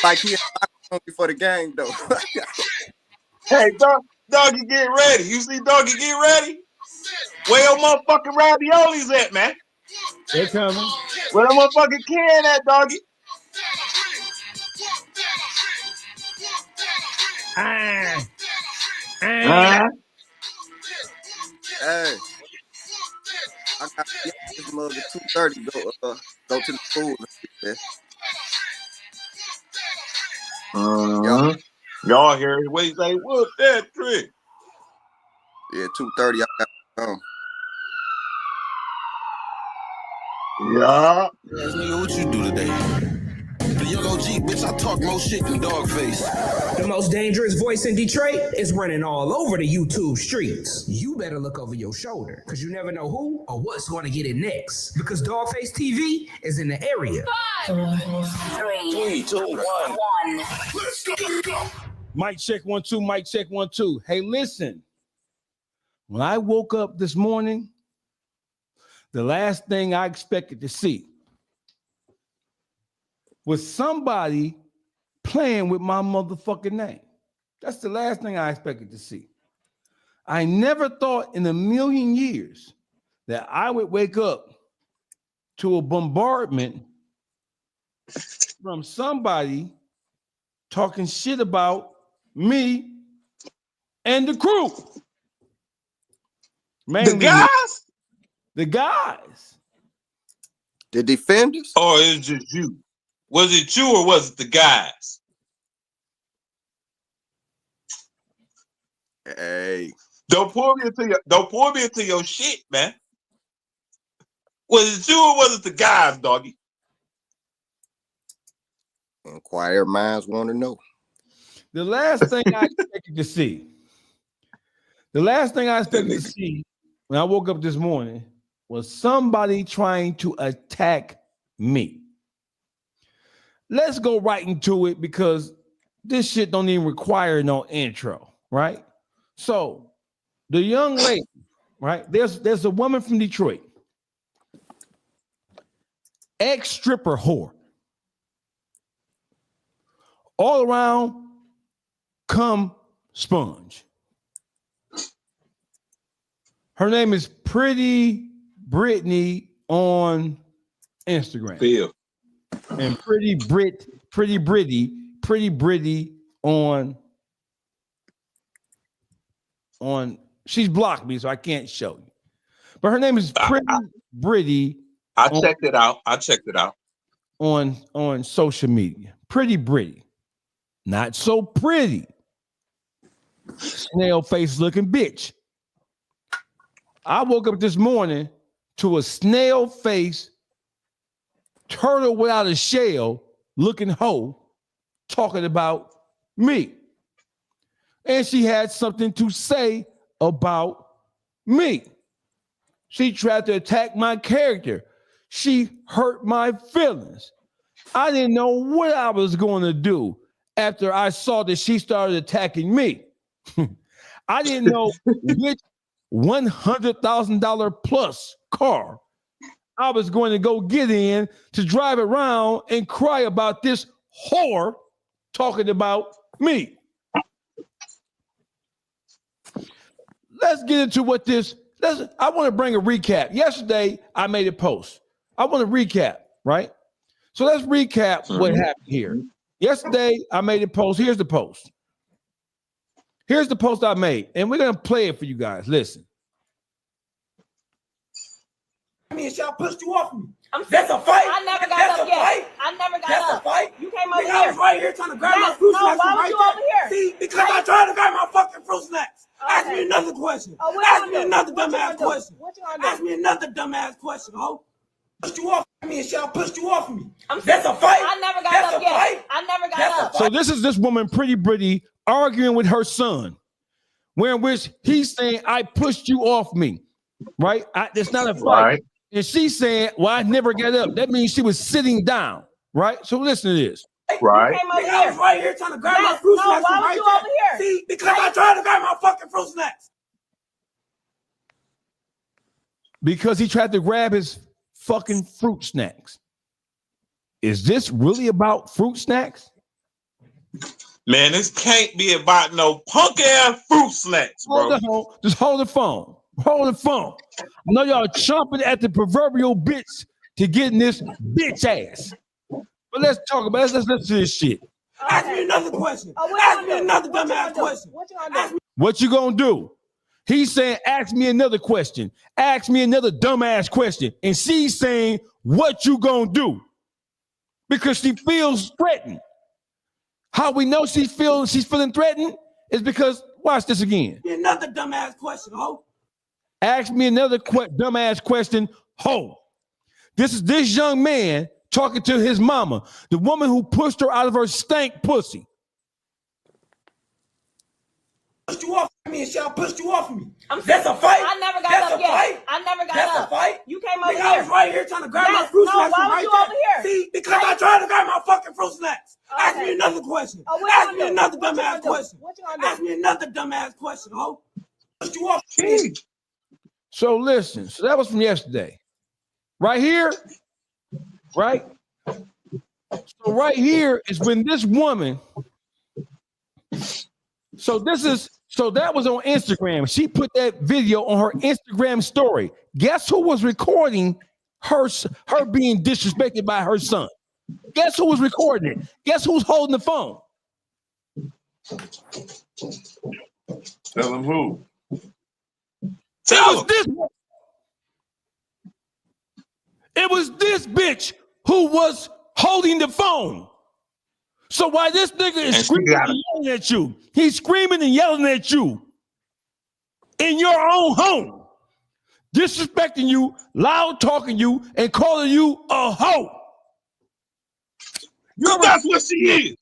like he on before the game though. Hey, doggy, get ready. You see, doggy, get ready. Where your motherfucking raviolis at, man? They coming. Where the motherfucking can at, doggy? Hey, I got this mug at 2:30. Go to the pool. Y'all hear it? Wait, say what's that trick? Yeah, 2:30. I got Yeah. Yes, nigga, what you do today? The young OG, bitch, I talk more shit than Dogface. The most dangerous voice in Detroit is running all over the YouTube streets. You better look over your shoulder, because you never know who or what's going to get it next. Because Dogface TV is in the area. 5, 4, 3, 2, 1. Let's go. Mic check 1 2. Mic check 1 2. Hey, listen. When I woke up this morning, the last thing I expected to see was somebody playing with my motherfucking name. That's the last thing I expected to see. I never thought in a million years that I would wake up to a bombardment from somebody talking shit about me and the crew. Mainly The guys? The guys. the defenders. Or is it just you? Was it you or was it the guys? Hey, Don't pull me into your shit, man. Was it you or was it the guys, doggy? inquire minds want to know. The last thing I expected to see. The last thing I expected to see when I woke up this morning was somebody trying to attack me. Let's go right into it because this shit don't even require no intro, right? So the young lady, right? There's a woman from Detroit, ex-stripper whore, all around cum sponge. Her name is Pretty Brittany on Instagram. Bill. And Pretty Britty on she's blocked me, so I can't show you. But her name is Pretty Britty. I checked it out. On social media. Pretty Britty. Not so pretty. Snail face looking bitch. I woke up this morning to a snail face, turtle without a shell looking hoe talking about me. And she had something to say about me. She tried to attack my character. She hurt my feelings. I didn't know what I was going to do after I saw that she started attacking me. I didn't know which $100,000 plus car I was going to go get in to drive around and cry about this whore talking about me. Let's get into what this. I want to bring a recap. Yesterday, I made a post. I want to recap, right? So let's recap what happened here. Yesterday, I made a post. Here's the post. Here's the post I made, and we're going to play it for you guys. Listen. I mean, y'all pushed you off me. That's a fight. I never got up yet. I never got up. That's a fight. You came over here. I was right here trying to grab my fruit snacks. Why was you over here? See, because I tried to grab my fucking fruit snacks. Ask me another question. Ask me another dumbass question. Ask me another dumbass question, ho. Pushed you off me and y'all pushed you off me. That's a fight. I never got up yet. I never got up. So this is this woman, Pretty Britty, arguing with her son, in which he's saying, I pushed you off me, right? It's not a fight. Right. And she's saying, well, I never got up. That means she was sitting down, right? So listen to this. Right. I was right here trying to grab my fruit snacks. Why was you over here? See, because I tried to grab my fucking fruit snacks. Because he tried to grab his fucking fruit snacks. Is this really about fruit snacks? Man, this can't be about no punk ass fruit snacks, bro. Just hold the phone. Hold the phone. I know y'all chomping at the proverbial bits to get in this bitch ass. But let's talk about it. Let's listen to this shit. Ask me another question. Ask me another dumbass question. What you gonna do? He's saying, ask me another question. Ask me another dumbass question. And she's saying, what you gonna do? Because she feels threatened. How we know she's feeling threatened is because, watch this again. Another dumbass question, ho. Ask me another dumbass question, ho. This is this young man talking to his mama, the woman who pushed her out of her stank pussy. Pushed you off me and shall pushed you off me. That's a fight. I never got up yet. I never got up. That's a fight. You came over here. I was right here trying to grab my fruit snacks. Why was you over here? See, because I tried to grab my fucking fruit snacks. Okay. Ask me another question. Ask me another dumbass question. Ask me another dumbass question, ho. Pushed you off me. So listen, so that was from yesterday. Right here, right? So right here is when this woman, so that was on Instagram. She put that video on her Instagram story. Guess who was recording her being disrespected by her son? Guess who was recording it? Guess who's holding the phone? Tell him who. It was this bitch who was holding the phone. So while this nigga is screaming and yelling at you, he's screaming and yelling at you in your own home, disrespecting you, loud talking you, and calling you a hoe. That's what she is.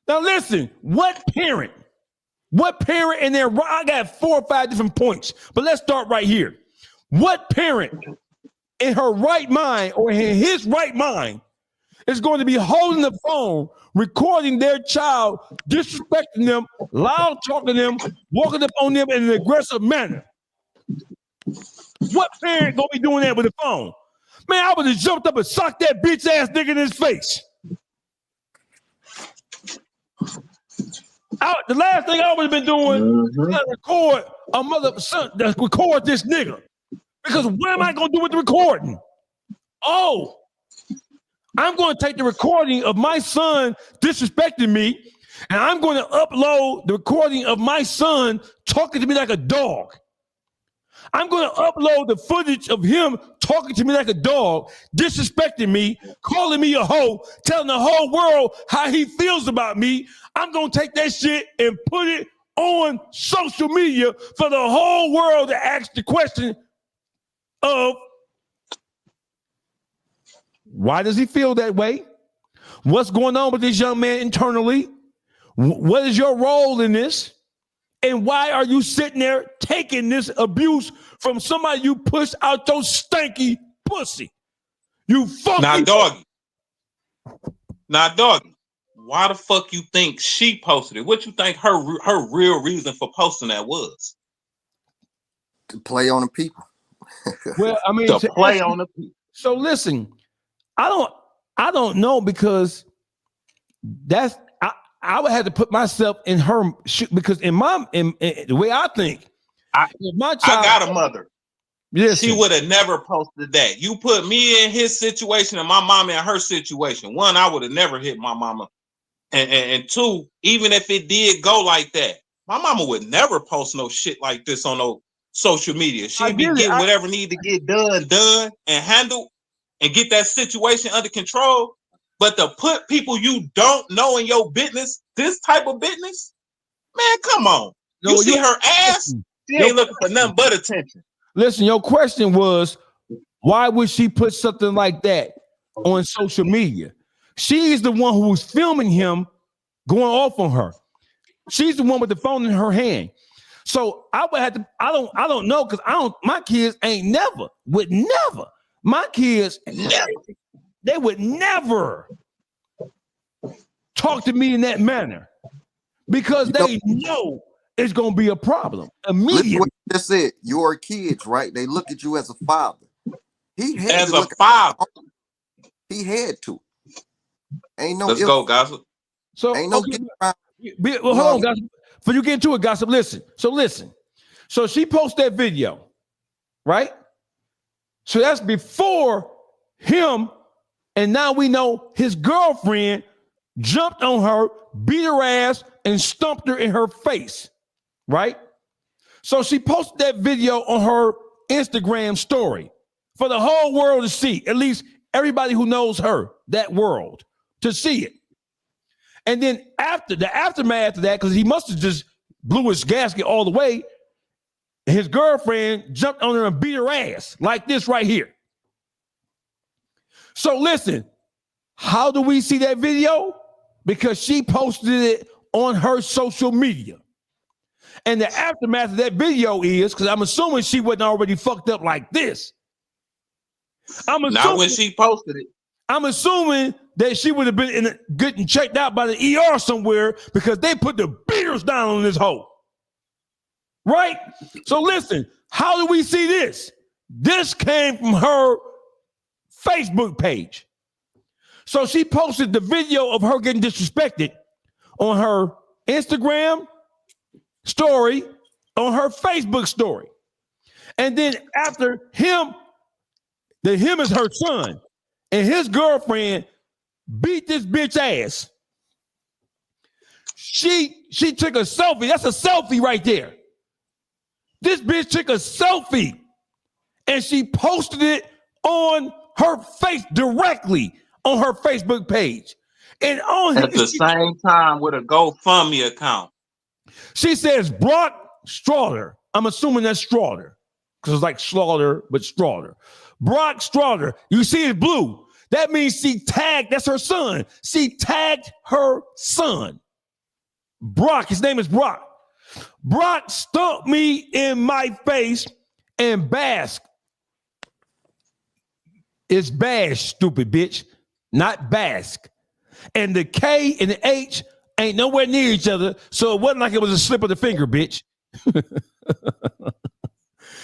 Now listen, what parent in there, I got 4 or 5 different points, but let's start right here. What parent in her right mind or in his right mind is going to be holding the phone, recording their child, disrespecting them, loud talking them, walking up on them in an aggressive manner? What parent gonna be doing that with the phone? Man, I would have jumped up and socked that bitch ass nigga in his face. The last thing I would have been doing is record record this nigga. Because what am I gonna do with the recording? Oh, I'm going to take the recording of my son disrespecting me, and I'm going to upload the recording of my son talking to me like a dog. I'm going to upload the footage of him talking to me like a dog, disrespecting me, calling me a hoe, telling the whole world how he feels about me. I'm going to take that shit and put it on social media for the whole world to ask the question of, why does he feel that way? What's going on with this young man internally? What is your role in this? And why are you sitting there taking this abuse from somebody you pushed out your stanky pussy? You fucking... Now, doggy, why the fuck you think she posted it? What you think her real reason for posting that was? To play on the people. Well, I mean, to play on the people. So listen, I don't know, because that's I would have to put myself in her shoe, because in the way I think, if my child, I got a mother. Listen, she would have never posted that. You put me in his situation and my mama in her situation. One, I would have never hit my mama, and two, even if it did go like that, my mama would never post no shit like this on no social media. She'd be getting whatever need to get done and handled, and get that situation under control. But to put people you don't know in your business, this type of business, man, come on. You see her ass? She ain't looking for nothing but attention. Listen, your question was, why would she put something like that on social media? She's the one who was filming him going off on her. She's the one with the phone in her hand. So I would have to, I don't know, because my kids would never. My kids, they would never talk to me in that manner, because they know it's going to be a problem immediately. What you just said, your kids, right? They look at you as a father. He had He had to. Ain't no. Let's go, gossip. So ain't no getting around. Hold on, gossip. Before you get into it, gossip, listen. So she posted that video, right? So that's before him, and now we know his girlfriend jumped on her, beat her ass, and stumped her in her face, right? So she posted that video on her Instagram story for the whole world to see, at least everybody who knows her, that world, to see it. And then after the aftermath of that, because he must have just blew his gasket all the way, his girlfriend jumped on her and beat her ass like this right here. So listen, how do we see that video? Because she posted it on her social media. And the aftermath of that video is, because I'm assuming she wasn't already fucked up like this. Not when she posted it. I'm assuming that she would have been getting checked out by the ER somewhere because they put the beaters down on this hoe. Right? So listen, how do we see this? This came from her Facebook page. So she posted the video of her getting disrespected on her Instagram story, on her Facebook story. And then after him is her son, and his girlfriend beat this bitch ass. She took a selfie. That's a selfie right there. This bitch took a selfie and she posted it on her face directly on her Facebook page. And on at the same time with a GoFundMe account. She says Brock Strawder. I'm assuming that's Strawder because it's like Slaughter, but Strawder. Brock Strawder. You see it's blue. That means she tagged, that's her son. She tagged her son. Brock, his name is Brock. Brock stumped me in my face and basked. It's bash, stupid bitch, not bask. And the K and the H ain't nowhere near each other, so it wasn't like it was a slip of the finger, bitch.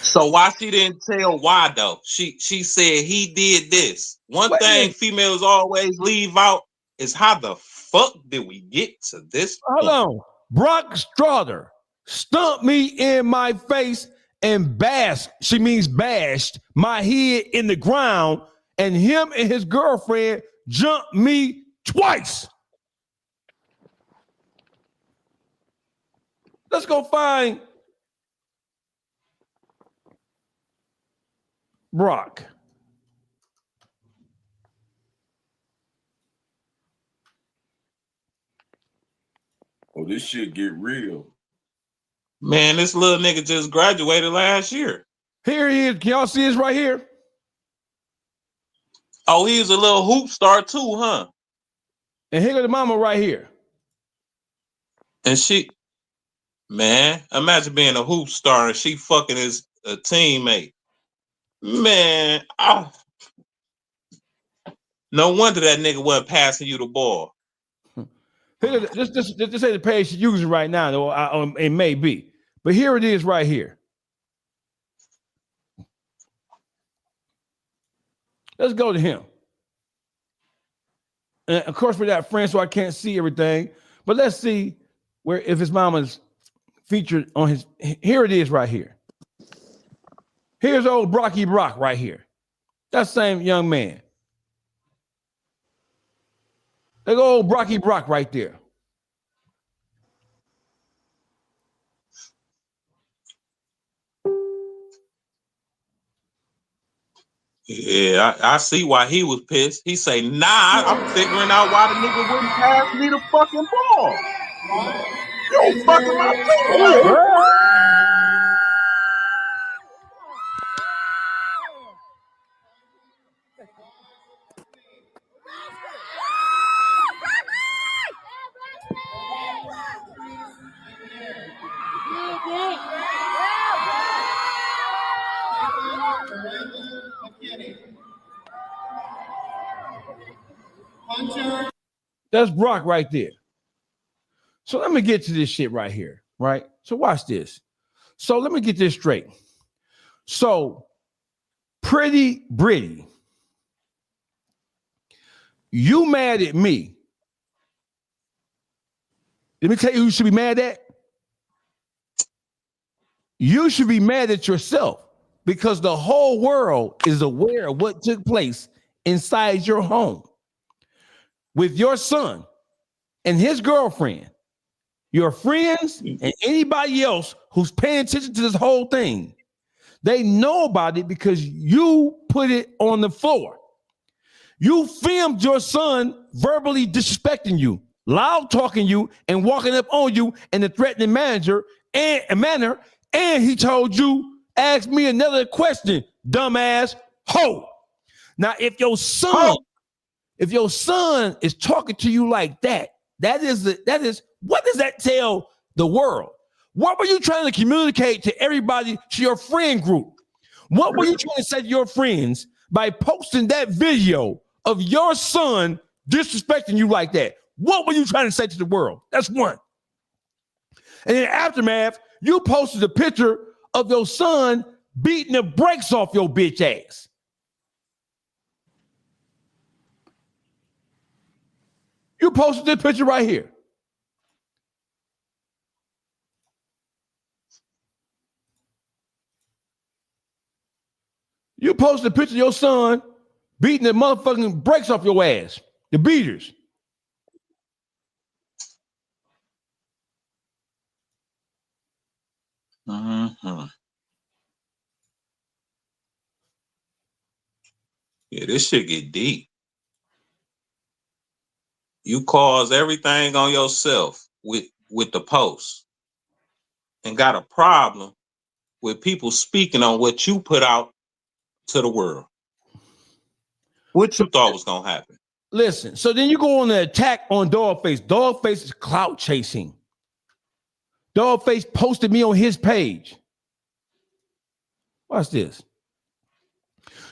So why she didn't tell why though? She said he did this. One thing females always leave out is how the fuck did we get to this point? Hold on. Brock Strawder stumped me in my face and basked, she means bashed, my head in the ground, and him and his girlfriend jumped me twice. Let's go find Brock. Oh, this shit get real. Man, this little nigga just graduated last year. Here he is. Can y'all see this right here? Oh, he's a little hoop star too, huh? And here go the mama right here. And she, man, imagine being a hoop star and she fucking his teammate. Man, no wonder that nigga wasn't passing you the ball. This ain't the page she's using right now, though. It may be. But here it is right here. Let's go to him. And of course, we're not friends, so I can't see everything. But let's see where if his mama's featured on his. Here it is right here. Here's old Brocky Brock right here. That same young man. There go old Brocky Brock right there. Yeah, I see why he was pissed. He say, nah, I'm figuring out why the nigga wouldn't pass me the fucking ball. You fucking my team. That's Brock right there. So let me get to this shit right here, right? So watch this. So let me get this straight. So Pretty Britty, you mad at me Let me tell you who you should be mad at. You should be mad at yourself because the whole world is aware of what took place inside your home with your son and his girlfriend, your friends, and anybody else who's paying attention to this whole thing. They know about it because you put it on the floor. You filmed your son verbally disrespecting you, loud talking you, and walking up on you in a threatening manner, and he told you, ask me another question, dumbass hoe. Now, if your son is talking to you like that, that is what does that tell the world? What were you trying to communicate to everybody, to your friend group? What were you trying to say to your friends by posting that video of your son disrespecting you like that? What were you trying to say to the world? That's one. And in the aftermath, you posted a picture of your son beating the brakes off your bitch ass. You posted this picture right here. You posted a picture of your son beating the motherfucking brakes off your ass. The beaters. Mm-hmm. Yeah, this shit get deep. You cause everything on yourself with the post and got a problem with people speaking on what you put out to the world. What you thought was gonna happen? Listen, so then you go on the attack on Dogface. Dogface is clout chasing. Dogface posted me on his page. Watch this.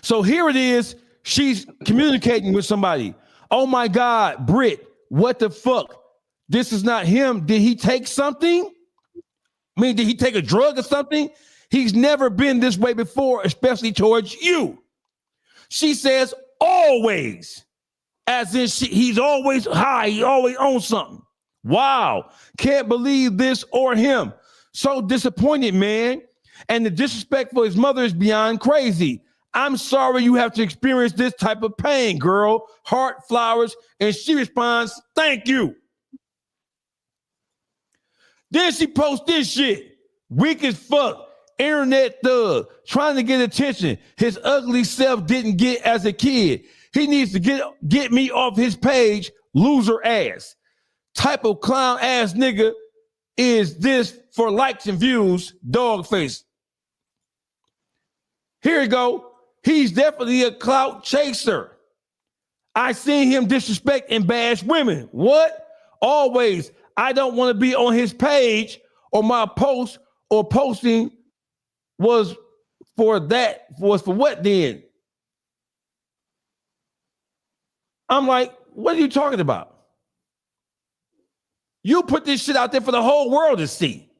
So here it is. She's communicating with somebody. Oh my God, Britt, what the fuck? This is not him. Did he take something? I mean, did he take a drug or something? He's never been this way before, especially towards you. She says, always. As in he's always high. He always owns something. Wow. Can't believe this or him. So disappointed, man. And the disrespect for his mother is beyond crazy. I'm sorry you have to experience this type of pain, girl. Heart flowers. And she responds, thank you. Then she posts this shit. Weak as fuck. Internet thug. Trying to get attention. His ugly self didn't get as a kid. He needs to get me off his page. Loser ass. Type of clown ass nigga is this for likes and views? Dog face. Here you go. He's definitely a clout chaser. I seen him disrespect and bash women. What? Always. I don't want to be on his page or my post or posting was for what then? I'm like, what are you talking about? You put this shit out there for the whole world to see.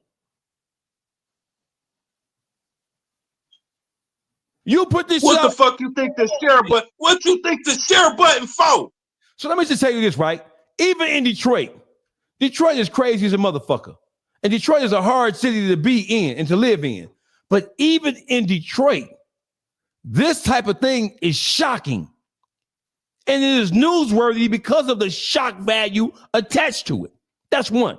You put this shit out. What the fuck you think the share button? What you think the share button for? So let me just tell you this, right? Even in Detroit is crazy as a motherfucker. And Detroit is a hard city to be in and to live in. But even in Detroit, this type of thing is shocking. And it is newsworthy because of the shock value attached to it. That's one.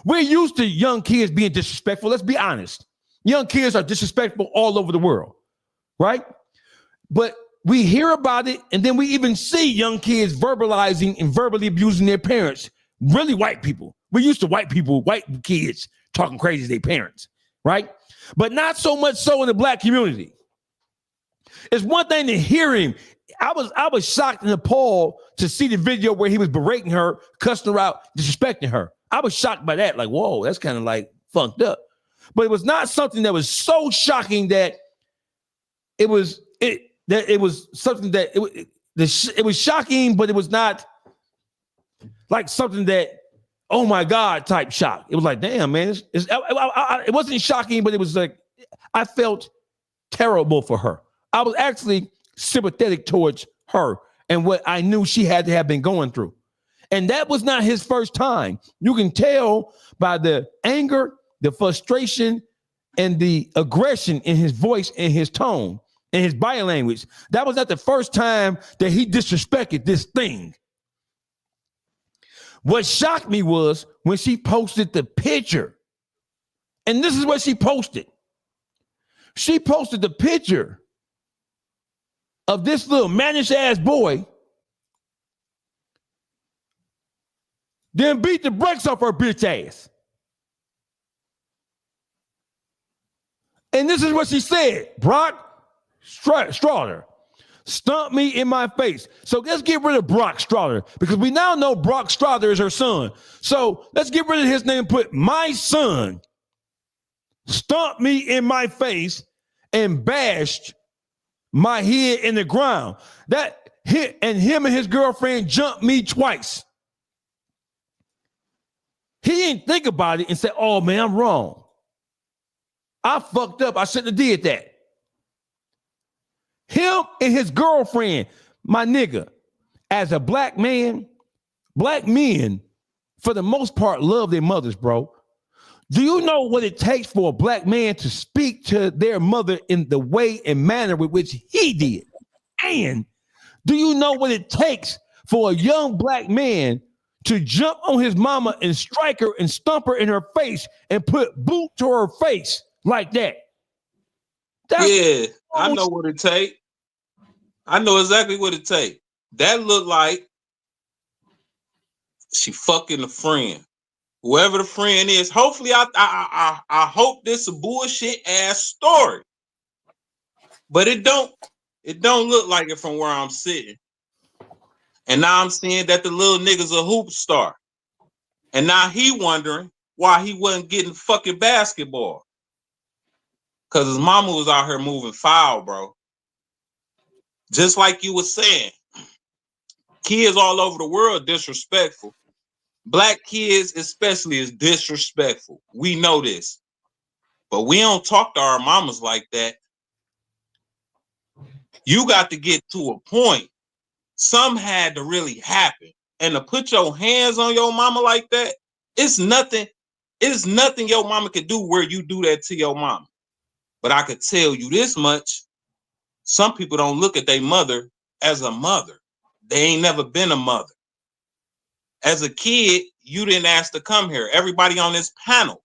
We're used to young kids being disrespectful. Let's be honest. Young kids are disrespectful all over the world, right? But we hear about it, and then we even see young kids verbalizing and verbally abusing their parents. Really white people. We're used to white kids talking crazy to their parents, right? But not so much so in the black community. It's one thing to hear him. I was shocked and appalled to see the video where he was berating her, cussing her out, disrespecting her. I was shocked by that. Like, whoa, that's kind of like funked up. But it was not something that was so shocking that it was something that it was shocking, but it was not like something that, oh my God, type shock. It was like, damn, man. It wasn't shocking, but it was like, I felt terrible for her. I was actually sympathetic towards her and what I knew she had to have been going through. And that was not his first time. You can tell by the anger, the frustration, and the aggression in his voice and his tone and his body language. That was not the first time that he disrespected this thing. What shocked me was when she posted the picture. And this is what she posted. She posted the picture of this little mannish ass boy, then beat the brakes off her bitch ass. And this is what she said. Brock Strawder stumped me in my face. So let's get rid of Brock Strawder because we now know Brock Strawder is her son. So let's get rid of his name and put my son stumped me in my face and bashed my head in the ground. That hit, and him and his girlfriend jumped me twice. He didn't think about it and say, oh man, I'm wrong. I fucked up. I shouldn't have did that. Him and his girlfriend, my nigga, as a black man, black men, for the most part, love their mothers, bro. Do you know what it takes for a black man to speak to their mother in the way and manner with which he did? And do you know what it takes for a young black man to jump on his mama and strike her and stomp her in her face and put boot to her face like that? Yeah, I know what it take. I know exactly what it take. That looked like she fucking a friend. Whoever the friend is, hopefully I hope this a bullshit ass story. But it don't look like it from where I'm sitting. And now I'm seeing that the little nigga's a hoop star. And now he wondering why he wasn't getting fucking basketball. Cause his mama was out here moving foul, bro. Just like you were saying. Kids all over the world disrespectful. Black kids especially is disrespectful. We know this. But we don't talk to our mamas like that. You got to get to a point. Some had to really happen. And to put your hands on your mama like that, it's nothing your mama could do where you do that to your mama. But I could tell you this much. Some people don't look at their mother as a mother. They ain't never been a mother. As a kid, you didn't ask to come here. Everybody on this panel,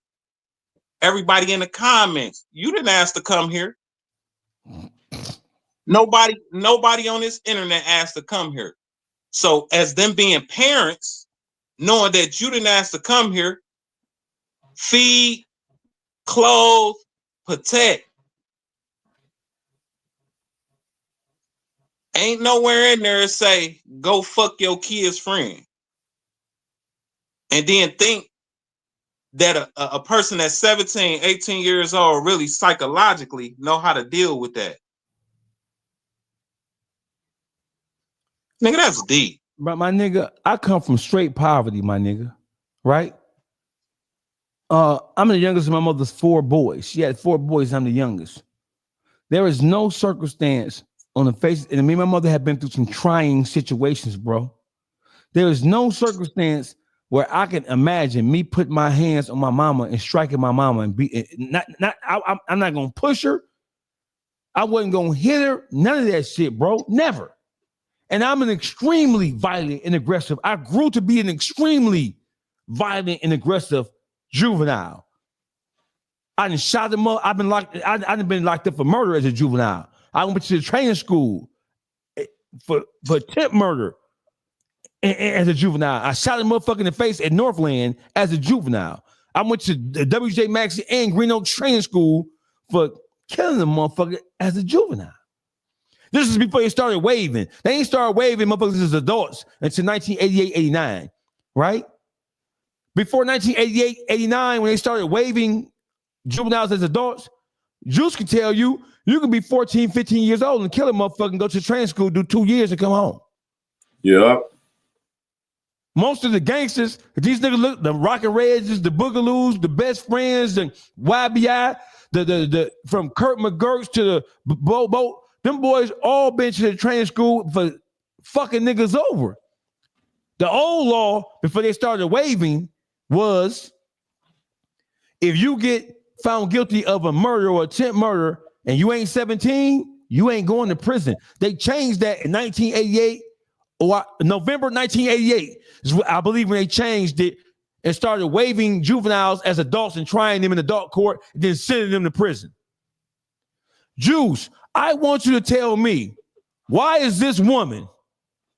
everybody in the comments, you didn't ask to come here. Nobody on this internet asked to come here. So as them being parents, knowing that you didn't ask to come here, feed, clothe, protect. Ain't nowhere in there say, go fuck your kid's friend. And then think that a person that's 17, 18 years old really psychologically know how to deal with that. Nigga, that's deep. But my nigga, I come from straight poverty, my nigga. Right? I'm the youngest of my mother's 4 boys. She had 4 boys. I'm the youngest. There is no circumstance on the face, and me and my mother have been through some trying situations, bro. There is no circumstance where I can imagine me putting my hands on my mama and striking my mama and I'm not gonna push her. I wasn't gonna hit her. None of that shit, bro. Never. And I'm an extremely violent and aggressive. I grew to be an extremely violent and aggressive juvenile. I done shot them up. I've been locked. I done been locked up for murder as a juvenile. I went to the training school for attempt murder as a juvenile. I shot a motherfucker in the face at Northland as a juvenile. I went to the WJ Maxey and Green Oak Training School for killing the motherfucker as a juvenile. This is before they started waving. They ain't started waving motherfuckers as adults until 1988, 89, right? Before 1988, 89, when they started waving juveniles as adults, Juice can tell you, you can be 14, 15 years old and kill a motherfucker and go to training school, do 2 years and come home. Yeah. Most of the gangsters, these niggas look, the Rockin' Reds, the Boogaloos, the Best Friends, the YBI, the from Kurt McGurk's to the Bobo, them boys all been to the training school for fucking niggas over. The old law, before they started waiving, was if you get found guilty of a murder or attempt murder and you ain't 17, you ain't going to prison. They changed that in 1988, or November 1988, I believe, when they changed it and started waiving juveniles as adults and trying them in adult court, and then sending them to prison. Juice, I want you to tell me, why did this woman,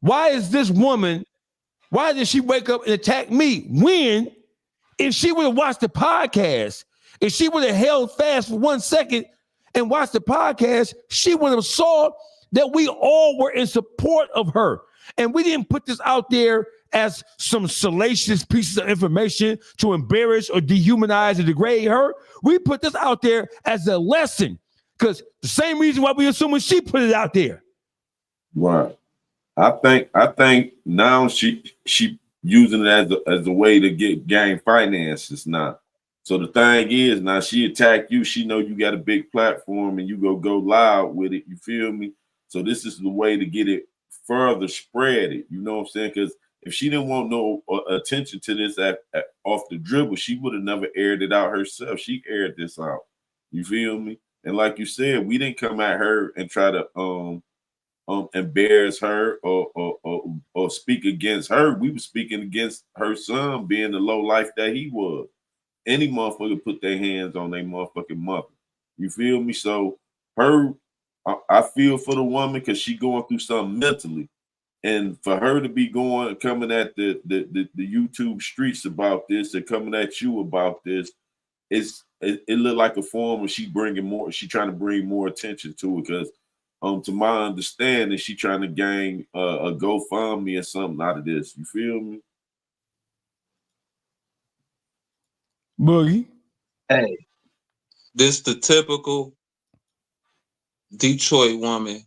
why did she wake up and attack me when, if she would have watched the podcast, if she would have held fast for 1 second and watched the podcast, she would have saw that we all were in support of her. And we didn't put this out there as some salacious pieces of information to embarrass or dehumanize or degrade her. We put this out there as a lesson, because the same reason why we assuming she put it out there. Right. I think now she using it as a way to gain finances now. So the thing is, now she attack you. She know you got a big platform and you go loud with it. You feel me? So this is the way to get it further spread it. You know what I'm saying? Because if she didn't want no attention to this off the dribble, she would have never aired it out herself. She aired this out. You feel me? And like you said, we didn't come at her and try to embarrass her or speak against her. We were speaking against her son being the low life that he was. Any motherfucker put their hands on their motherfucking mother. You feel me? So I feel for the woman because she going through something mentally. And for her to be coming at the YouTube streets about this and coming at you about this, it looked like a form of she trying to bring more attention to it, because to my understanding, she trying to gain a GoFundMe or something out of this. You feel me? Boogie. Hey, this the typical Detroit woman.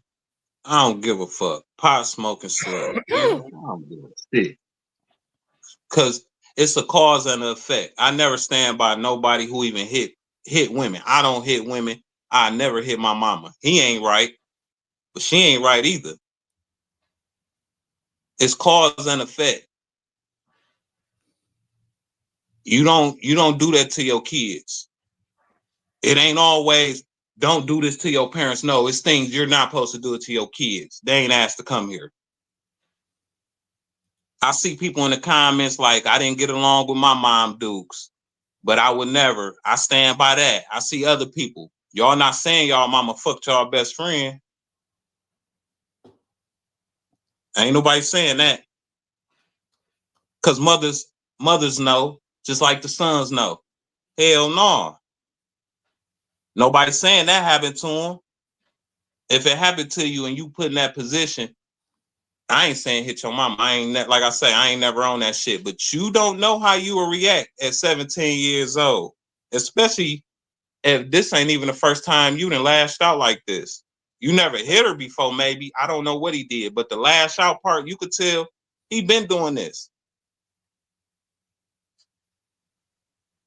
I don't give a fuck. Pot smoking slut. I don't give a shit. Because it's a cause and an effect. I never stand by nobody who even hit women. I don't hit women. I never hit my mama. He ain't right, but she ain't right either. It's cause and effect. You don't do that to your kids. It ain't always don't do this to your parents. No, it's things you're not supposed to do it to your kids. They ain't asked to come here. I see people in the comments like, I didn't get along with my mom, Dukes, but I would never. I stand by that. I see other people. Y'all not saying y'all mama fucked y'all best friend. Ain't nobody saying that. Because mothers know, just like the sons know. Hell no. Nobody's saying that happened to them. If it happened to you and you put in that position, I ain't saying hit your mama. Like I say, I ain't never on that shit. But you don't know how you will react at 17 years old, especially if this ain't even the first time you done lashed out like this. You never hit her before, maybe. I don't know what he did, but the lash out part, you could tell he been doing this.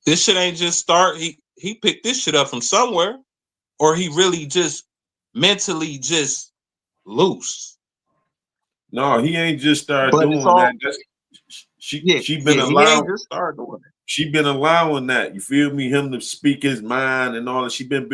This shit ain't just start. He picked this shit up from somewhere, or he really just mentally just loose. No, he ain't just started doing that. She been allowing. He ain't just started doing it. She been allowing that. You feel me? Him to speak his mind and all that. She been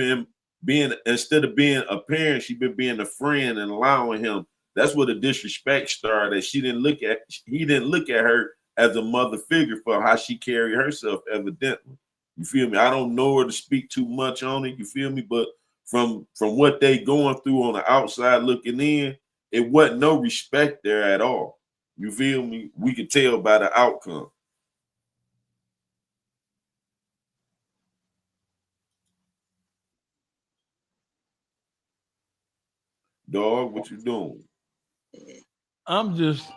being instead of being a parent, she been being a friend and allowing him. That's where the disrespect started. He didn't look at her as a mother figure for how she carried herself, evidently. You feel me? I don't know her to speak too much on it. You feel me? But from what they going through on the outside looking in, it wasn't no respect there at all. You feel me? We could tell by the outcome. Dog, what you doing? I'm just,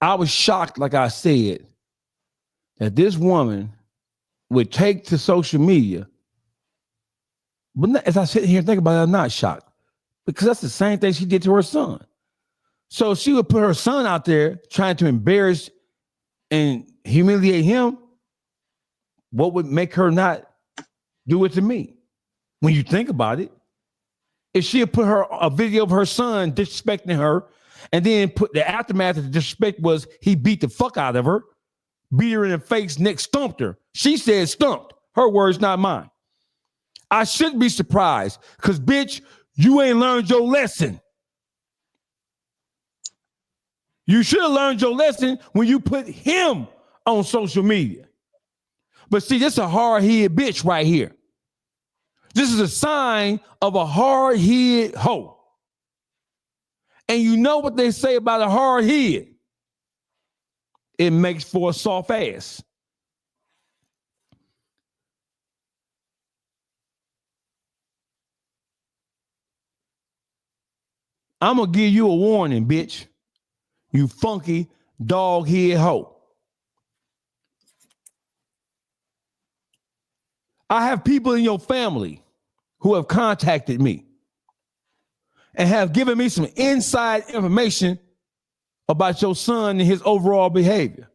I was shocked, like I said, that this woman would take to social media. But as I sit here and think about it, I'm not shocked, because that's the same thing she did to her son. So she would put her son out there trying to embarrass and humiliate him. What would make her not do it to me? When you think about it, if she had put a video of her son disrespecting her, and then put the aftermath of the disrespect was he beat the fuck out of her, beat her in the face, neck stumped her. She said stumped. Her words, not mine. I shouldn't be surprised because, bitch, you ain't learned your lesson. You should have learned your lesson when you put him on social media. But see, this is a hard-headed bitch right here. This is a sign of a hard-headed hoe. And you know what they say about a hard head? It makes for a soft ass. I'm going to give you a warning, bitch. You funky dog-head hoe. I have people in your family who have contacted me and have given me some inside information about your son and his overall behavior.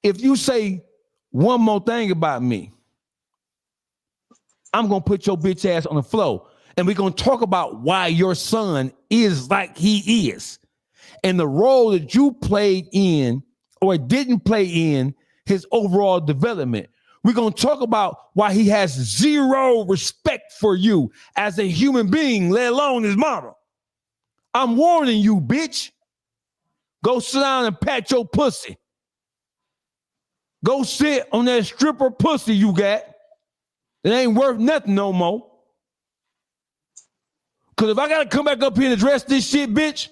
If you say one more thing about me, I'm going to put your bitch ass on the floor, and we're going to talk about why your son is like he is and the role that you played in or didn't play in his overall development. We're going to talk about why he has zero respect for you as a human being, let alone his mama. I'm warning you, bitch. Go sit down and pat your pussy. Go sit on that stripper pussy you got. It ain't worth nothing no more. Because if I got to come back up here and address this shit, bitch,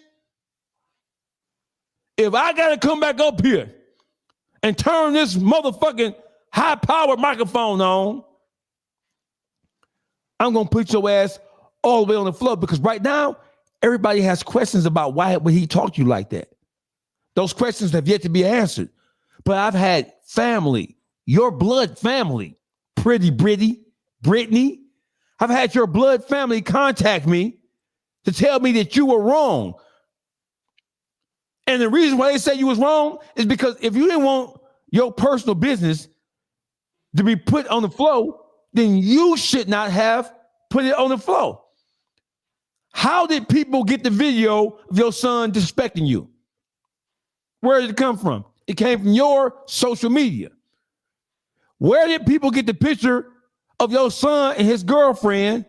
if I got to come back up here and turn this motherfucking high-powered microphone on, I'm going to put your ass all the way on the floor because right now, everybody has questions about why would he talk to you like that. Those questions have yet to be answered. But I've had family, your blood family, Pretty Brittany. I've had your blood family contact me to tell me that you were wrong. And the reason why they say you was wrong is because if you didn't want your personal business to be put on the floor, then you should not have put it on the floor. How did people get the video of your son disrespecting you? Where did it come from? It came from your social media. Where did people get the picture of your son and his girlfriend?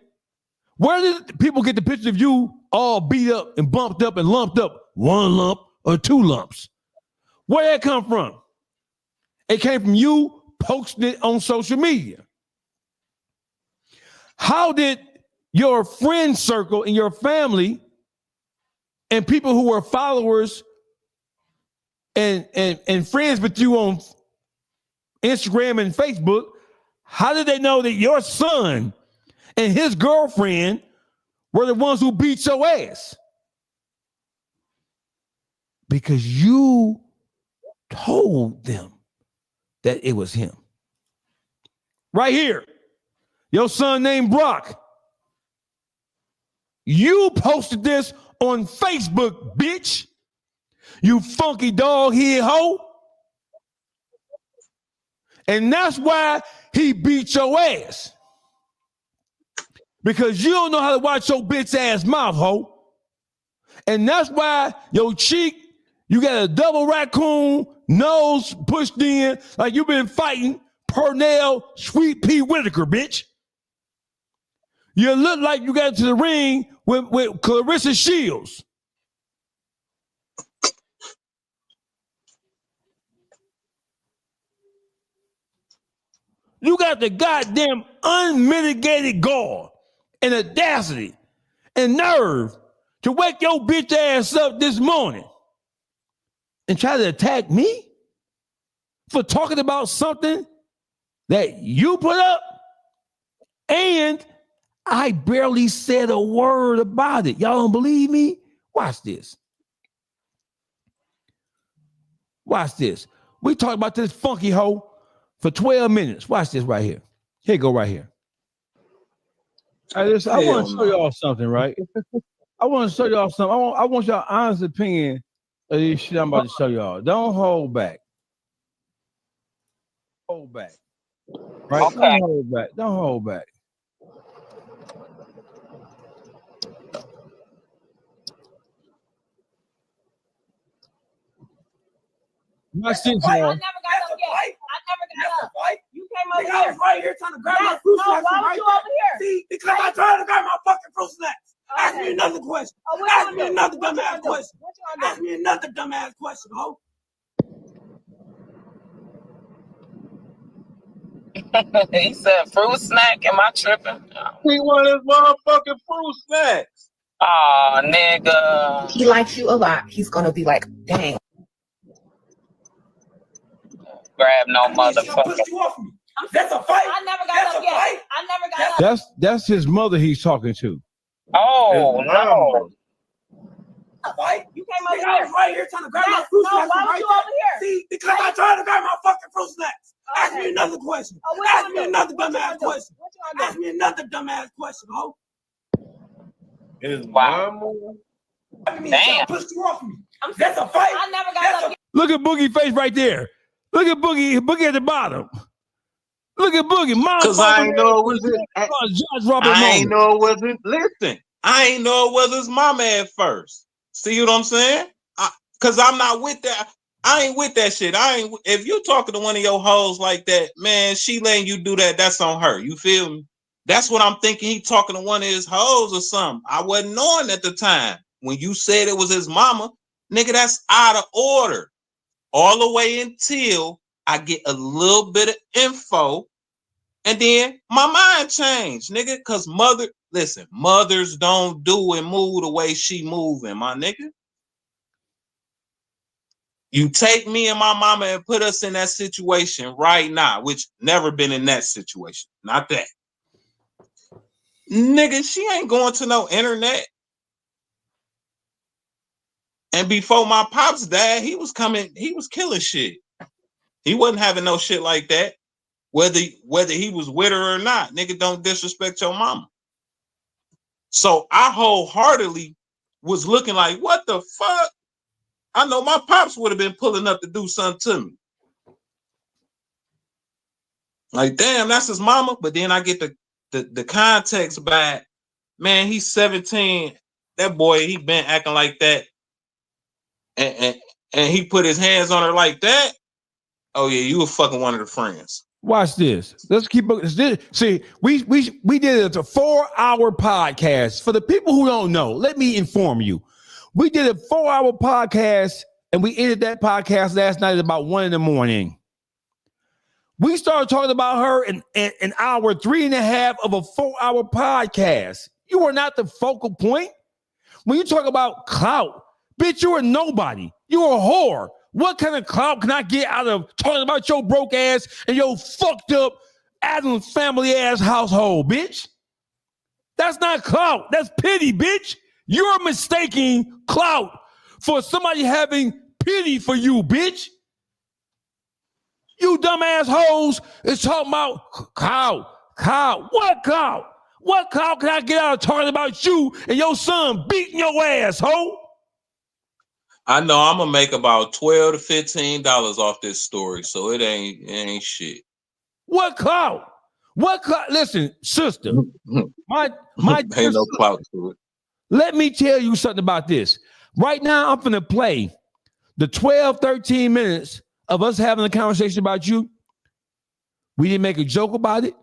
Where did people get the picture of you all beat up and bumped up and lumped up, one lump or two lumps? Where did that come from? It came from you posting it on social media. How did your friend circle and your family and people who were followers and friends with you on Instagram and Facebook, how did they know that your son and his girlfriend were the ones who beat your ass? Because you told them that it was him. Right here, your son named Brock. You posted this on Facebook, bitch. You funky dog head hoe. And that's why he beat your ass. Because you don't know how to watch your bitch ass mouth, hoe. And that's why your cheek, you got a double raccoon nose pushed in like you've been fighting Pernell Sweet Pea Whitaker, bitch. You look like you got into the ring with Clarissa Shields. You got the goddamn unmitigated gall and audacity and nerve to wake your bitch ass up this morning and try to attack me for talking about something that you put up, and I barely said a word about it. Y'all don't believe me? Watch this. Watch this. We talked about this funky hoe for 12 minutes. Watch this right here. Here you go right here. I want to show y'all something, right? I want to show y'all something. I want y'all honest opinion of this shit I'm about to show y'all. Don't hold back. Hold back. Right? Okay. Don't hold back. Don't hold back. My shit's I on. never got up yet. I never got up. You came over Nigga, I was here. right here trying to grab my fruit snacks. Why was right you there. over here? See, because I tried to grab my fucking fruit snacks. Ask me another question. Ask me another dumbass question. Ask me another dumbass question, ho. He said fruit snack. Am I tripping? He wanted his motherfucking fruit snacks. Aw, nigga. He likes you a lot. He's gonna be like, dang. Grab no motherfucker. Pushed you off me. That's a fight. I never got up yet. I never got up. That's his mother he's talking to. Oh, no. Fight? You came over I here. was right here trying to grab my fruit snacks. Why was you over here? See, because I tried to grab my fucking fruit snacks. Ask me another question. Ask me another dumbass question. Ask me another dumbass question, ho. His Wow. mama. Damn. Pushed you off me. That's a fight. I never got up. Look at Boogie face right there. Look at Boogie. Boogie at the bottom. Look at Boogie. Cause I ain't know it was his. Josh Robert I ain't moment. know it wasn't. Listen, I ain't know it was his mama at first. See what I'm saying? Cause I'm not with that. I ain't with that shit. If you talking to one of your hoes like that, man, she letting you do that. That's on her. You feel me? That's what I'm thinking. He talking to one of his hoes or something. I wasn't knowing at the time when you said it was his mama, nigga. That's out of order. All the way until I get a little bit of info, and then my mind changed, nigga. Cause mothers don't do and move the way she moving, my nigga. You take me and my mama and put us in that situation right now, which never been in that situation. Not that. Nigga, she ain't going to no internet. And before my pops died, he was killing shit. He wasn't having no shit like that. Whether he was with her or not, nigga, don't disrespect your mama. So I wholeheartedly was looking like, what the fuck? I know my pops would have been pulling up to do something to me. Like, damn, that's his mama. But then I get the context back. Man, he's 17. That boy, he been acting like that. And he put his hands on her like that. Oh yeah, you were fucking one of the friends. Watch this. Let's keep it. See, we did a 4-hour podcast. For the people who don't know, let me inform you. We did a 4-hour podcast, and we ended that podcast last night at about 1 a.m. We started talking about her in hour 3.5 of a 4-hour podcast. You are not the focal point. When you talk about clout, bitch, you're a nobody. You're a whore. What kind of clout can I get out of talking about your broke ass and your fucked up Adams family ass household, bitch? That's not clout. That's pity, bitch. You're mistaking clout for somebody having pity for you, bitch. You dumb assholes is talking about clout. What clout? What clout can I get out of talking about you and your son beating your ass, ho? I know I'm gonna make about $12 to $15 off this story, so it ain't shit. What clout? What clout? Listen, sister, my ain't no clout to it. Let me tell you something about this. Right now, I'm gonna play the 12, 13 minutes of us having a conversation about you. We didn't make a joke about it.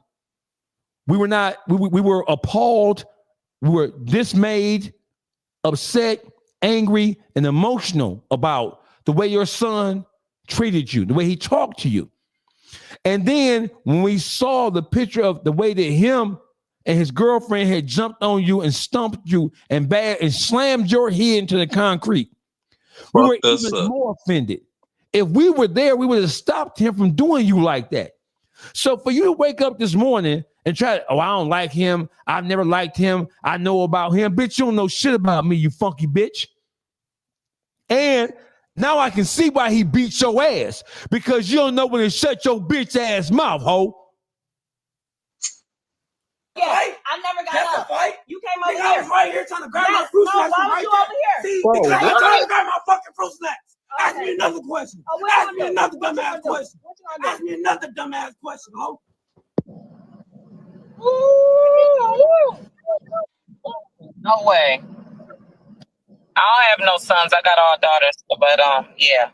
We were not. We were appalled. We were dismayed, upset, angry, and emotional about the way your son treated you, the way he talked to you. And then when we saw the picture of the way that him and his girlfriend had jumped on you and stumped you and slammed your head into the concrete, we were even more offended. If we were there, we would have stopped him from doing you like that. So for you to wake up this morning and try to, I don't like him. I've never liked him. I know about him. Bitch, you don't know shit about me, you funky bitch. And now I can see why he beat your ass, because you don't know when to shut your bitch ass mouth, ho. Yeah, I never got up. Fight? You came over here. I was right here trying to grab my fruit snacks. Why was you over here? See, because I tried to grab my fucking fruit snacks. Ask me another question. Ask me another dumbass question. Ask me another dumbass question, ho. No way. I don't have no sons. I got all daughters. But yeah.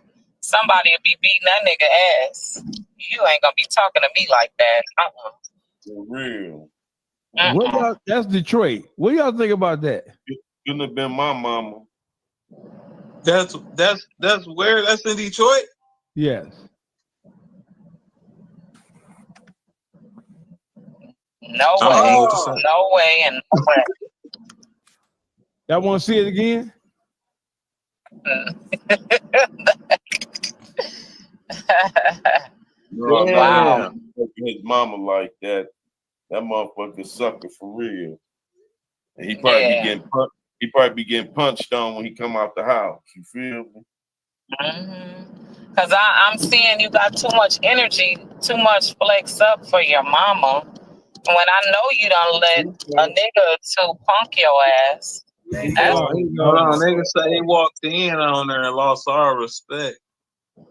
somebody will be beating that nigga ass. You ain't gonna be talking to me like that. For real. What y'all, that's Detroit. What do y'all think about that? Couldn't have been my mama. That's where that's in Detroit. Yes. No I way. don't know what to say. No way and no way. Y'all want to see it again? Wow. His mama like that. That motherfucker sucker for real. And he probably be getting punched. He probably be getting punched on when he come out the house. You feel me? Cause I'm seeing you got too much energy, too much flex up for your mama. When I know you don't let a nigga to punk your ass. Hold on, nigga say he walked in on there and lost our respect.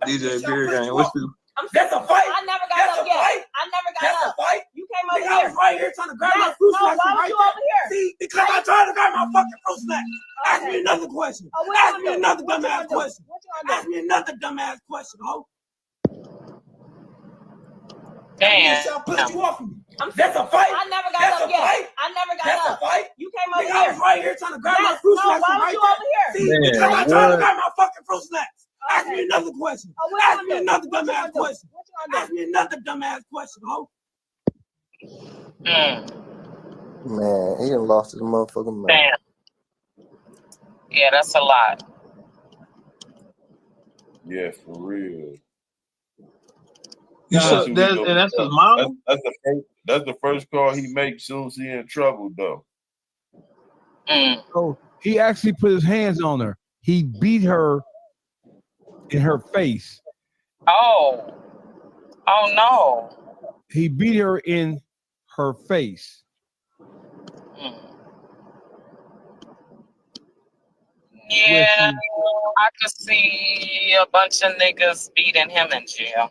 DJ Beer Gang, what you? That's a fight. I never got up yet. I never got up. That's a fight. You came over I here. was right here trying to grab my fruit snacks. Why was you over here? See, because I tried to grab my fucking fruit snacks. Ask me another question. Ask me another dumbass question. Ask me another dumbass question, ho. Damn. Y'all put you off of me. That's a fight. I never got up yet. I never got up. That's a fight. You came over here. I was right here trying to grab my fruit snacks. Why was you over here? See, because I tried to grab my fucking fruit snacks. Ask me another question. Ask me another dumbass question. Ask me another dumbass question, ho. Man, he done lost his motherfucking mind. Damn. Yeah, that's a lot. Yeah, for real. You said that, and that's his mama. That's the first call he makes soon as he in trouble, though. So he actually put his hands on her. He beat her in her face. Oh no. He beat her in her face. Yeah, I could see a bunch of niggas beating him in jail.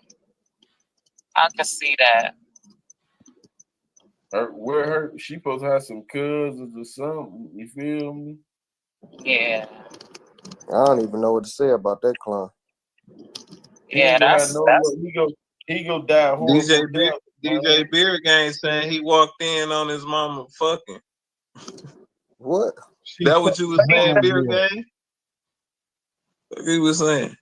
I could see that. She supposed to have some cousins or something. You feel me? Yeah. I don't even know what to say about that clown. Yeah, he go die. DJ Beer Gang saying he walked in on his mama fucking. What? That what you was saying, Beer Gang? What he was saying?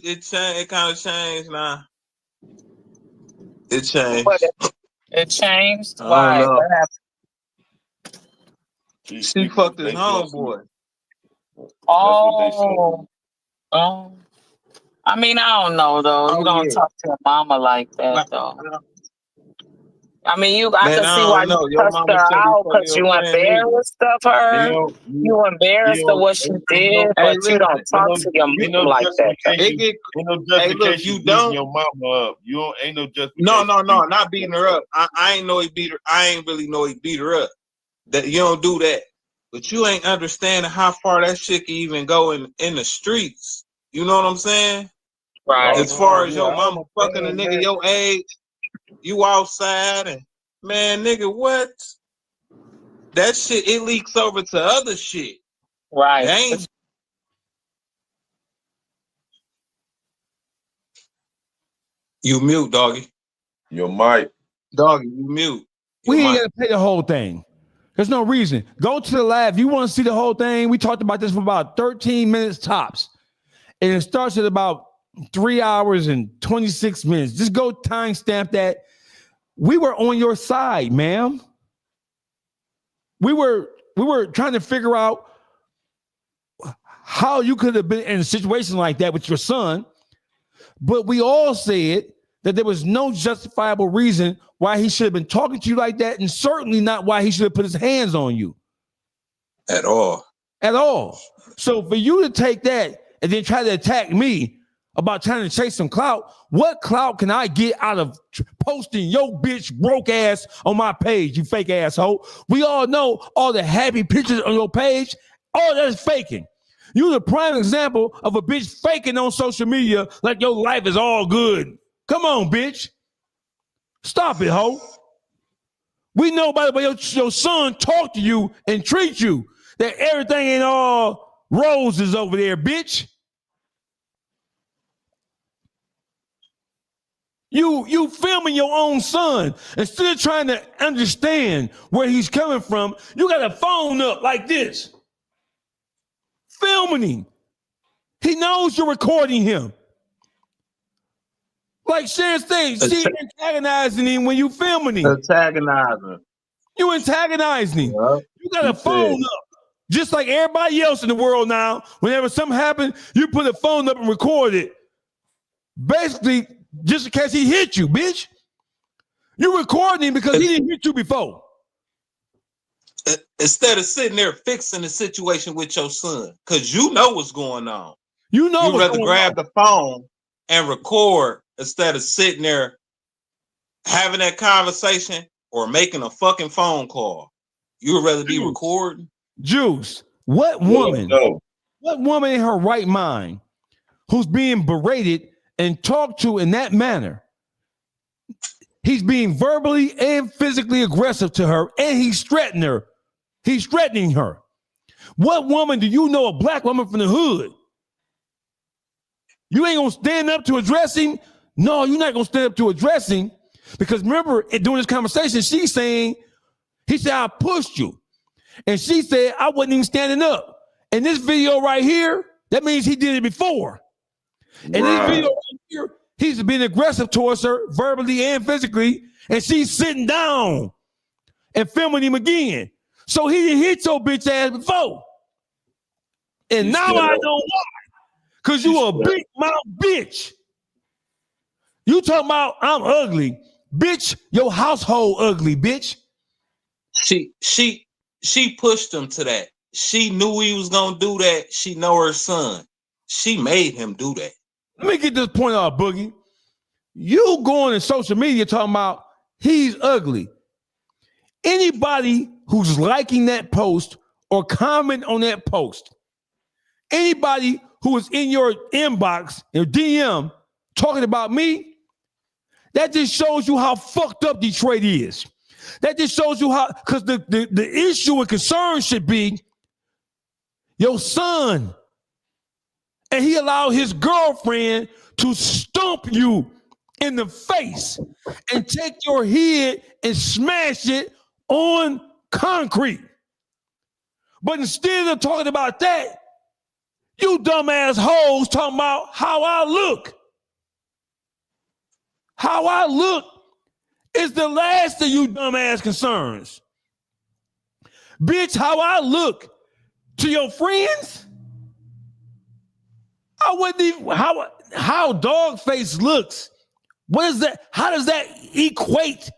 It changed. It kind of changed now. It changed. It changed. I don't know. What happened? She fucked his homeboy. Oh. I mean, I don't know though. You don't talk to your mama like that though. I mean, I can see why you cussed her out because you embarrassed of her. You embarrassed of what she did, but you don't talk to your mom like that. Ain't no justification you don't your mama up. You don't ain't no justification. No, not beating her up. I ain't know he beat her. I ain't really know he beat her up. That you don't do that. But you ain't understanding how far that shit can even go in the streets. You know what I'm saying? Right. As far as your mama fucking a nigga your age, you outside and man, nigga, what? That shit, it leaks over to other shit. Right. You mute, doggy. Your mic. Doggy, you mute. We ain't got to play the whole thing. There's no reason. Go to the live. You want to see the whole thing? We talked about this for about 13 minutes tops. And it starts at about 3 hours and 26 minutes. Just go timestamp that. We were on your side, ma'am. We were trying to figure out how you could have been in a situation like that with your son. But we all said that there was no justifiable reason why he should have been talking to you like that, and certainly not why he should have put his hands on you. At all. So for you to take that and then try to attack me about trying to chase some clout, what clout can I get out of posting your bitch broke ass on my page, you fake asshole? We all know all the happy pictures on your page, all that is faking. You're the prime example of a bitch faking on social media like your life is all good. Come on, bitch. Stop it, ho. We know by the way your son talk to you and treat you that everything ain't all roses over there, bitch. You filming your own son. Instead of trying to understand where he's coming from, you got a phone up like this. Filming him. He knows you're recording him. Like Sharon said, she antagonizing him when you filming him. Antagonizing. You antagonizing him. Yep. You got a phone up. Just like everybody else in the world now, whenever something happens, you put a phone up and record it. Basically, just in case he hit you, bitch. You recording him because he didn't hit you before. Instead of sitting there fixing the situation with your son, because you know what's going on. You know you'd rather grab the phone and record instead of sitting there having that conversation or making a fucking phone call. You would rather be recording? Juice, what woman in her right mind who's being berated and talked to in that manner? He's being verbally and physically aggressive to her, and he's threatening her. He's threatening her. What woman do you know, a black woman from the hood? You ain't gonna stand up to address him? No, you're not gonna stand up to address him, because remember, during this conversation, she's saying, he said, I pushed you. And she said, I wasn't even standing up. And this video right here, that means he did it before. And this video right here, he's been aggressive towards her, verbally and physically, and she's sitting down and filming him again. So he didn't hit your bitch ass before. And now I know why. Because you a big mouth bitch. You talking about I'm ugly. Bitch, your household ugly, bitch. She pushed him to that. She knew he was gonna do that. She know her son. She made him do that. Let me get this point out, Boogie. You going in social media talking about he's ugly. Anybody who's liking that post or comment on that post, anybody who is in your inbox, your DM, talking about me, that just shows you how fucked up Detroit is. That just shows you how, because the issue and concern should be your son. And he allowed his girlfriend to stomp you in the face and take your head and smash it on concrete. But instead of talking about that, you dumbass hoes talking about how I look. How I look is the last of you dumbass concerns. Bitch, how I look to your friends? I wouldn't even, how dog face looks. What is that? How does that equate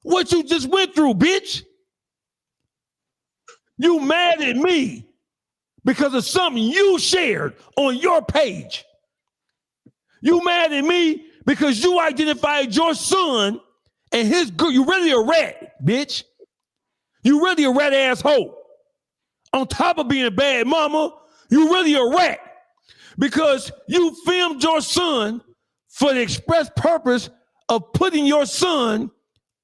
what you just went through, bitch? You mad at me because of something you shared on your page. You mad at me because you identified your son and his girl. You really a rat, bitch. You really a rat asshole. On top of being a bad mama, you really a rat because you filmed your son for the express purpose of putting your son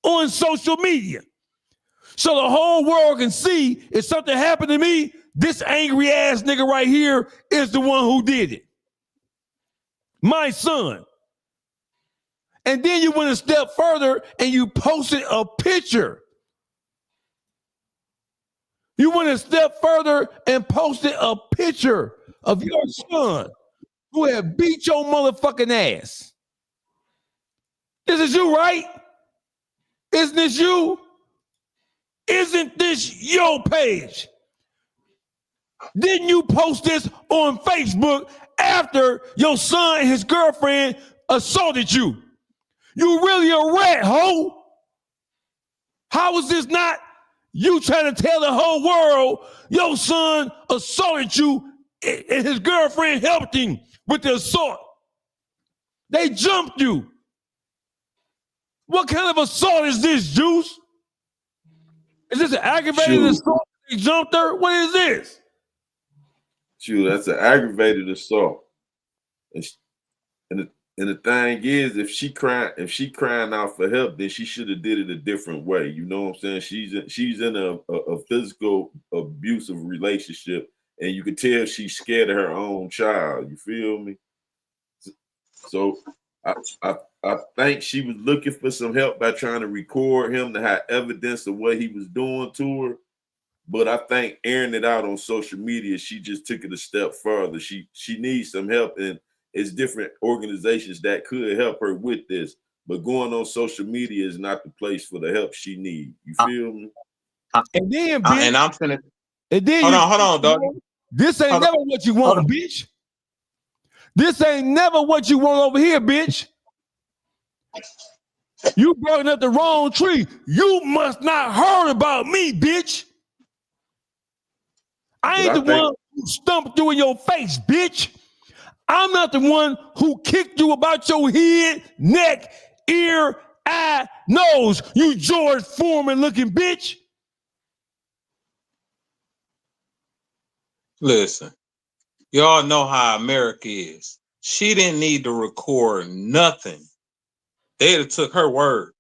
on social media. So the whole world can see if something happened to me, this angry ass nigga right here is the one who did it. My son. And then you went a step further and you posted a picture. You went a step further and posted a picture of your son who had beat your motherfucking ass. This is you, right? Isn't this you? Isn't this your page? Didn't you post this on Facebook after your son and his girlfriend assaulted you? You really a rat, ho? How is this not you trying to tell the whole world your son assaulted you and his girlfriend helped him with the assault? They jumped you. What kind of assault is this, Juice? Is this an aggravated assault? They jumped her? What is this? That's an aggravated assault. And And the thing is, if she crying out for help, then she should have did it a different way. You know what I'm saying? She's in a physical abusive relationship, and you can tell she's scared of her own child. You feel me? So I think she was looking for some help by trying to record him to have evidence of what he was doing to her. But I think airing it out on social media, she just took it a step further. She needs some help, and it's different organizations that could help her with this. But going on social media is not the place for the help she needs. You feel me? And then, bitch, and I'm finna. And then hold on, dog. This ain't never what you want, bitch. This ain't never what you want over here, bitch. You barking up the wrong tree. You must not heard about me, bitch. I ain't the one who stumped you in your face, bitch. I'm not the one who kicked you about your head, neck, ear, eye, nose, you George Foreman looking bitch. Listen, y'all know how America is. She didn't need to record nothing. They'd have took her word.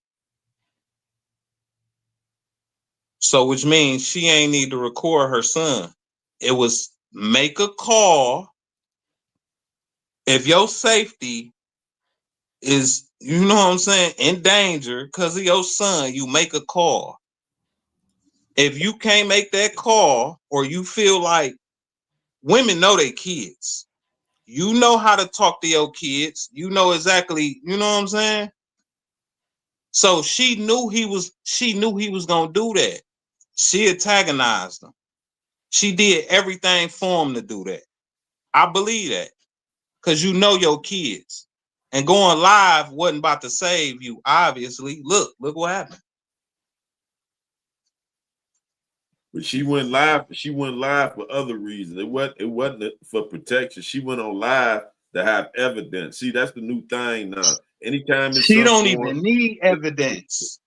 So which means she ain't need to record her son. It was make a call. If your safety is, you know what I'm saying, in danger because of your son, you make a call. If you can't make that call, or you feel like women know their kids, you know how to talk to your kids, you know exactly, you know what I'm saying? So she knew he was gonna do that. She antagonized him. She did everything for him to do that. I believe that. Because you know your kids. And going live wasn't about to save you, obviously. Look what happened. But she went live. She went live for other reasons. It wasn't for protection. She went on live to have evidence. See, that's the new thing now. Anytime it's she don't even need evidence.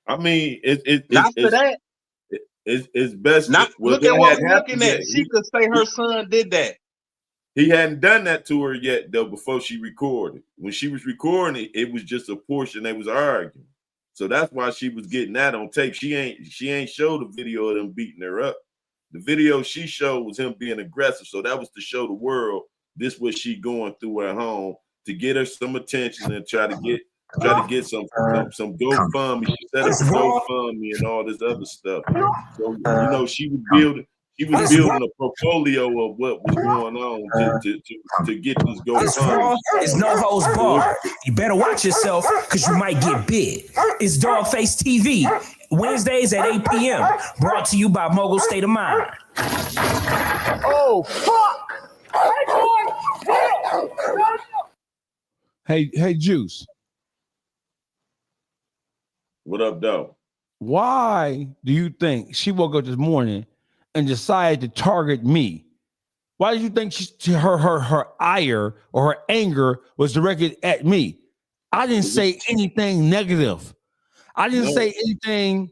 I mean, it's best. Not look at what we're looking at. She could say her son did that. He hadn't done that to her yet, though. Before she recorded, when she was recording it, it was just a portion they was arguing. So that's why she was getting that on tape. She ain't showed the video of them beating her up. The video she showed was him being aggressive. So that was to show the world this was she going through at home to get her some attention and try to get some GoFundMe. She set up a GoFundMe and all this other stuff. So you know she was building a portfolio of what was going on to get this GoFundMe. It's no holds barred. You better watch yourself because you might get bit. It's Dogface TV, Wednesdays at 8 p.m. Brought to you by Mogul State of Mind. Oh, fuck! Hey, Juice. What up, though? Why do you think she woke up this morning and decided to target me? Why do you think her ire or her anger was directed at me? I didn't say anything negative. I didn't say anything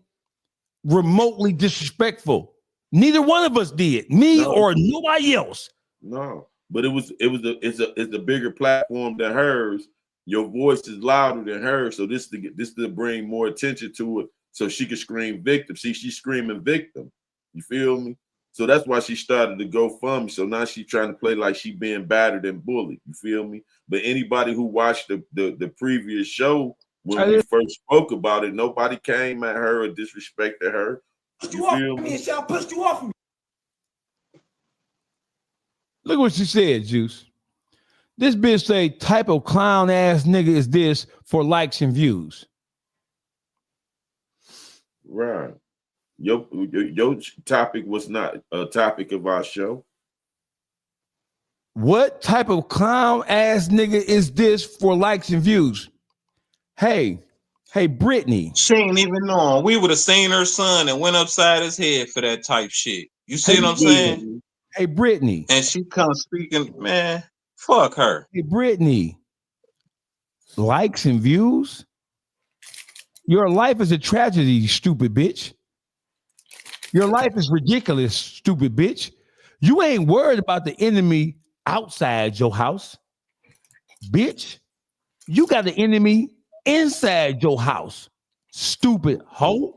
remotely disrespectful. Neither one of us did. Me or nobody else. No, but it's a bigger platform than hers. Your voice is louder than hers, so this to bring more attention to it, so she could scream victim. See, she's screaming victim. You feel me? So that's why she started to GoFundMe. So now she's trying to play like she being battered and bullied. You feel me? But anybody who watched the previous show when we first spoke about it, nobody came at her or disrespected her. You feel me? And shall push you off me. Look what she said, Juice. This bitch say, type of clown ass nigga is this for likes and views? Right. Your topic was not a topic of our show. What type of clown ass nigga is this for likes and views? Hey, Brittany. She ain't even known. We would have seen her son and went upside his head for that type shit. You see what I'm saying? Hey, Brittany. And she comes speaking, man, fuck her. Hey, Brittany. Likes and views? Your life is a tragedy, you stupid bitch. Your life is ridiculous, stupid bitch. You ain't worried about the enemy outside your house, bitch. You got the enemy inside your house, stupid hoe.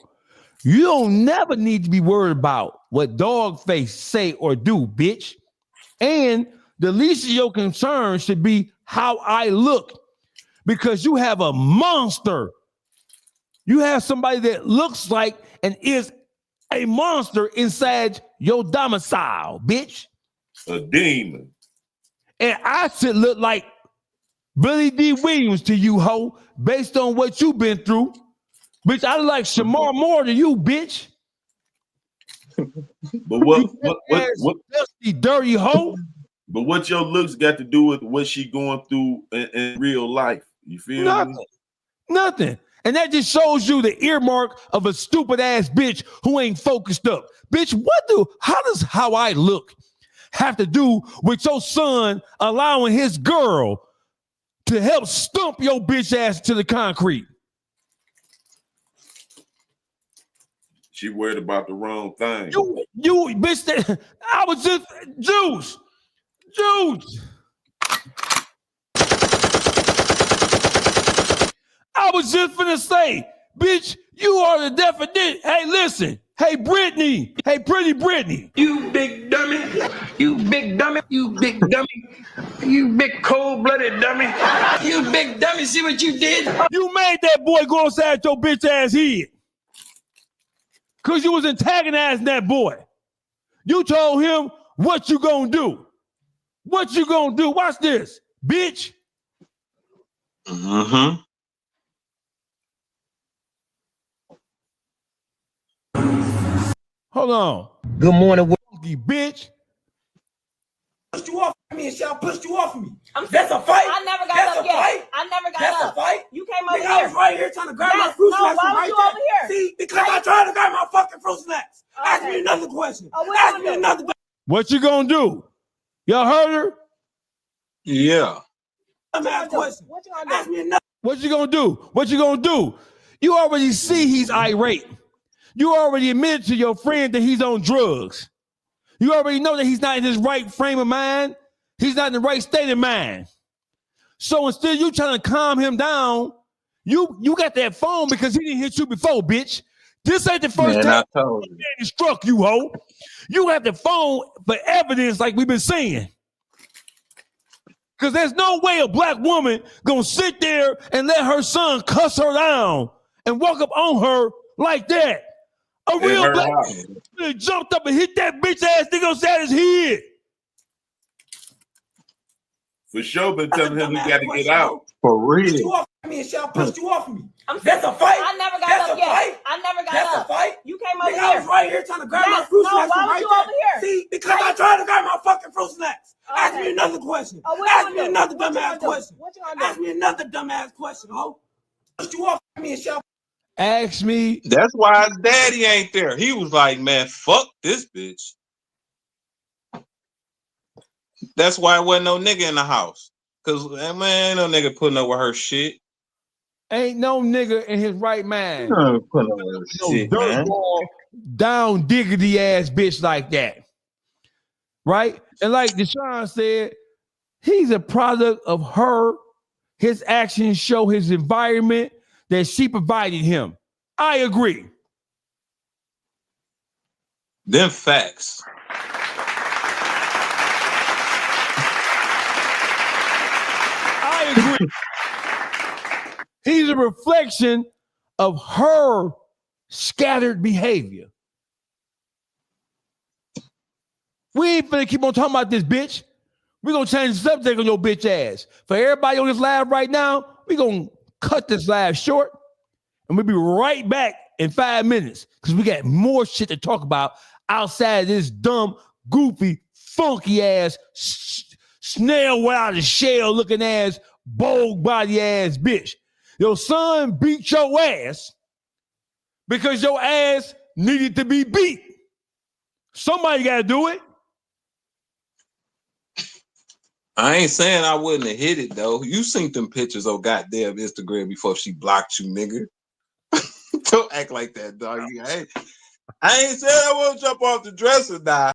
You don't never need to be worried about what Dogface say or do, bitch. And the least of your concern should be how I look, because you have a monster. You have somebody that looks like and is a monster inside your domicile, bitch. A demon. And I should look like Billy D. Williams to you, ho, based on what you've been through. Bitch, I look like Shamar Moore to you, bitch. But what dusty, dirty hoe? But what your looks got to do with what she going through in real life? You feel Nothing. me? Nothing. And that just shows you the earmark of a stupid ass bitch who ain't focused up. Bitch, how does how I look have to do with your son allowing his girl to help stump your bitch ass to the concrete? She worried about the wrong thing. You bitch, I was just Juice. I was just finna say, bitch, you are the definition. Hey, listen. Hey, Brittany. Hey, pretty Brittany. You big dummy. You big dummy. You big dummy. You big cold-blooded dummy. You big dummy. See what you did? You made that boy go inside your bitch ass head. Because you was antagonizing that boy. You told him what you gonna do. What you gonna do? Watch this, bitch. Mm-hmm. Hold on. Good morning, bitch. Pushed you off me and Shell pushed you off me. That's a fight. I never got up yet. Fight. I never got That's up. a fight. You came over Nigga, here. I was right here trying to grab my fruit snacks. Why was you over here? See, because I tried to grab my fucking fruit snacks. Okay. Ask me another question. Ask me another question. What you gonna do? Y'all heard her? Yeah. Question. What you gonna do? Ask me another. What you gonna do? What you gonna do? You already see he's irate. You already admitted to your friend that he's on drugs. You already know that he's not in his right frame of mind. He's not in the right state of mind. So instead of you trying to calm him down, you got that phone because he didn't hit you before, bitch. This ain't the first time he struck you, ho. You have the phone for evidence like we've been saying. Because there's no way a black woman gonna sit there and let her son cuss her down and walk up on her like that. A real black woman jumped up and hit that bitch ass nigga on side his head. For sure, been telling him he got to get out. For real. Pushed you off me and Shell pushed you off me. That's a fight. I never got up yet. I never got That's up. a fight. You came over Nigga, here. I was right here trying to grab my fruit snacks. Why was you over here? See, because I tried to grab my fucking fruit snacks. Ask me another question. Ask me another dumbass question. What you gonna do? Ask me another dumbass question, ho. Pushed you off me and Shell. Ask me. That's why his daddy ain't there. He was like, man, fuck this bitch. That's why there wasn't no nigga in the house. Because, man, ain't no nigga putting up with her shit. Ain't no nigga in his right mind. No, shit, man. Down diggity ass bitch like that. Right? And like Deshaun said, he's a product of her. His actions show his environment that she provided him. I agree. Them facts. I agree. He's a reflection of her scattered behavior. We ain't finna keep on talking about this bitch. We're gonna change the subject on your bitch ass. For everybody on this live right now, we're gonna cut this live short and we'll be right back in 5 minutes because we got more shit to talk about outside of this dumb, goofy, funky ass, snail without a shell looking ass, bold body ass bitch. Your son beat your ass because your ass needed to be beat. Somebody got to do it. I ain't saying I wouldn't have hit it, though. You seen them pictures on goddamn Instagram before she blocked you, nigga. Don't act like that, dog. I ain't saying I won't jump off the dresser, nah.